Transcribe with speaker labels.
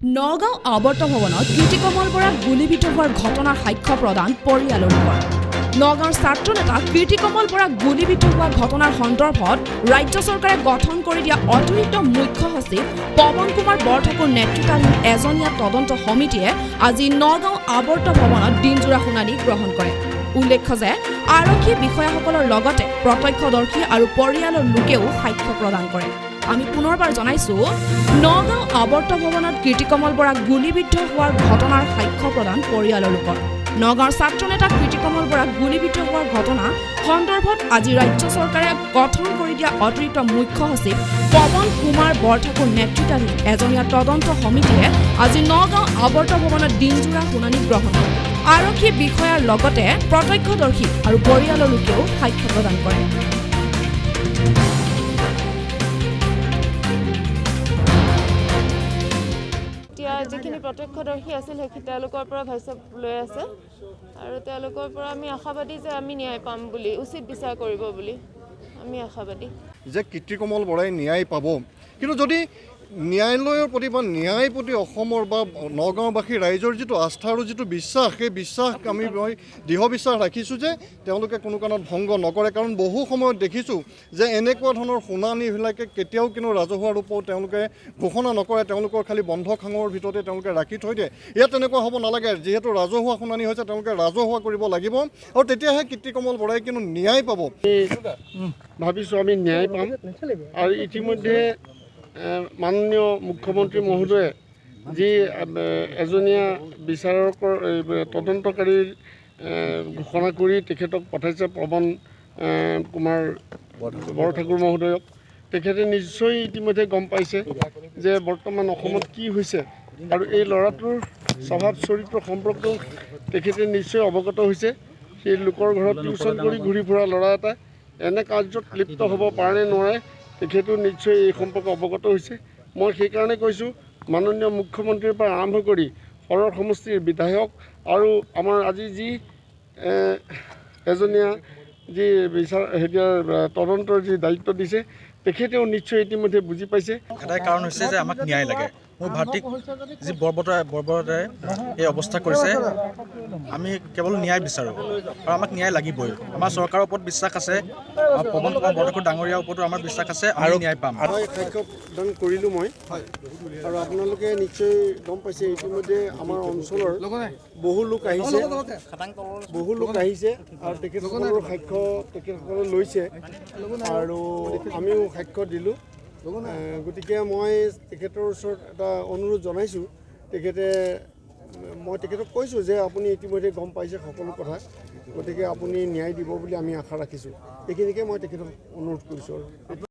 Speaker 1: নগাঁও আৱৰ্ত ভৱনত কিৰ্তি কমল বৰাক গুলীবিদ্ধ হোৱাৰ ঘটনাৰ সাক্ষ্য প্ৰদান পৰিয়ালৰ লোকৰ। নগাঁৱৰ ছাত্ৰ নেতা কিৰ্তি কমল বৰাক গুলীবিদ্ধ হোৱা ঘটনাৰ সন্দৰ্ভত ৰাজ্য চৰকাৰে গঠন কৰি দিয়া অতিৰিক্ত মুখ্য সচিব পৱন কুমাৰ বৰঠাকুৰ নেতৃত্বাধীন এজনীয়া তদন্ত সমিতিয়ে আজি নগাঁও আৱৰ্ত ভৱনত দিনজোৰা শুনানি গ্ৰহণ কৰে। উল্লেখ্য যে আৰক্ষী বিষয়াসকলৰ লগতে প্ৰত্যক্ষদৰ্শী আৰু পৰিয়ালৰ লোকেও সাক্ষ্য প্ৰদান কৰে। আমি পুনৰবাৰ জনাইছো নগাঁও আৱৰ্ত ভৱনত কিৰ্তি কমল বৰাক গুলীবিদ্ধ হোৱাৰ ঘটনাৰ সাক্ষ্য প্ৰদান পৰিয়ালৰ লোকৰ। নগাঁৱৰ ছাত্ৰ নেতা কিৰ্তি কমল বৰাক গুলীবিদ্ধ হোৱাৰ ঘটনা সন্দৰ্ভত আজি ৰাজ্য চৰকাৰে গঠন কৰি দিয়া অতিৰিক্ত মুখ্য সচিব পৱন কুমাৰ বৰঠাকুৰ নেতৃত্বাধীন এজনীয়া তদন্ত সমিতিয়ে আজি নগাঁও আৱৰ্ত ভৱনত দিনজোৰা শুনানি গ্ৰহণ কৰে। আৰক্ষী বিষয়াৰ লগতে প্ৰত্যক্ষদৰ্শী আৰু পৰিয়ালৰ লোকেও সাক্ষ্য প্ৰদান কৰে।
Speaker 2: যিখিনি প্ৰত্যক্ষদৰ্শী আছিল সেই তেওঁলোকৰ পৰা ভাষ্য লৈ আছে আৰু তেওঁলোকৰ পৰা আমি আশাবাদী যে আমি ন্যায় পাম বুলি, উচিত বিচাৰ কৰিব বুলি আমি আশাবাদী
Speaker 3: যে কিৰ্তি কমল বৰাই ন্যায় পাব। কিন্তু যদি ন্যায়ালয়ৰ প্ৰতি বা ন্যায়ৰ প্ৰতি অসমৰ বা নগাঁওবাসী ৰাইজৰ যিটো আস্থা আৰু যিটো বিশ্বাস, সেই বিশ্বাস মই দৃঢ় বিশ্বাস ৰাখিছোঁ যে তেওঁলোকে কোনো কাৰণত ভংগ নকৰে। কাৰণ বহু সময়ত দেখিছোঁ যে এনেকুৱা ধৰণৰ শুনানিবিলাকে কেতিয়াও কিন্তু ৰাজহুৱা ৰূপত তেওঁলোকে ঘোষণা নকৰে, তেওঁলোকৰ খালি বন্ধ খাঙৰ ভিতৰতে তেওঁলোকে ৰাখি থৈ দিয়ে। ইয়াত তেনেকুৱা হ'ব নালাগে। যিহেতু ৰাজহুৱা শুনানি হৈছে তেওঁলোকে ৰাজহুৱা কৰিব লাগিব আৰু তেতিয়াহে কিৰ্তি কমল বৰাই কিন্তু ন্যায় পাব।
Speaker 4: ভাবিছোঁ আমি ন্যায় পাম। আৰু ইতিমধ্যে মাননীয় মুখ্যমন্ত্ৰী মহোদয়ে যি এজনীয়া বিচাৰকৰ তদন্তকাৰীৰ ঘোষণা কৰি তেখেতক পঠাইছে পৱন কুমাৰ বৰঠাকুৰ মহোদয়ক, তেখেতে নিশ্চয় ইতিমধ্যে গম পাইছে যে বৰ্তমান অসমত কি হৈছে আৰু এই ল'ৰাটোৰ স্বভাৱ চৰিত্ৰ সম্পৰ্কেও তেখেতে নিশ্চয় অৱগত হৈছে। সেই লোকৰ ঘৰত টিউচন কৰি ঘূৰি ফুৰা ল'ৰা এটা এনে কাৰ্যত লিপ্ত হ'ব পাৰে নে নোৱাৰে তেখেতো নিশ্চয় এই সম্পৰ্কে অৱগত হৈছে। মই সেইকাৰণে কৈছোঁ মাননীয় মুখ্যমন্ত্ৰীৰ পৰা আৰম্ভ কৰি সৰৰ সমষ্টিৰ বিধায়ক আৰু আমাৰ আজি যি এজনীয়া যি তদন্তৰ যি দায়িত্ব দিছে তেখেতেও নিশ্চয় ইতিমধ্যে বুজি পাইছে।
Speaker 5: এটাই কাৰণ হৈছে যে আমাক ন্যায় লাগে। মোৰ ভাতৃক যি বৰ্বৰতাই এই অৱস্থা কৰিছে, আমি কেৱল ন্যায় বিচাৰোঁ আৰু আমাক ন্যায় লাগিবই। আমাৰ চৰকাৰৰ ওপৰত বিশ্বাস আছে, পৱন কুমাৰ বৰঠাকুৰ ডাঙৰীয়াৰ ওপৰতো আমাৰ বিশ্বাস আছে আৰু ন্যায় পাম।
Speaker 4: সাক্ষ্য প্ৰদান কৰিলোঁ মই আৰু আপোনালোকে নিশ্চয় গম পাইছে ইতিমধ্যে আমাৰ অঞ্চলৰ বহু লোক আহিছে আৰু তেখেতসকলৰ সাক্ষ্য তেখেতসকলে লৈছে আৰু আমিও সাক্ষ্য দিলোঁ। গতিকে মই তেখেতৰ ওচৰত এটা অনুৰোধ জনাইছোঁ। মই তেখেতক কৈছোঁ যে আপুনি ইতিমধ্যে গম পাইছে সকলো কথা, গতিকে আপুনি ন্যায় দিব বুলি আমি আশা ৰাখিছোঁ। এইখিনিকে মই তেখেতক অনুৰোধ কৰিছোঁ আৰু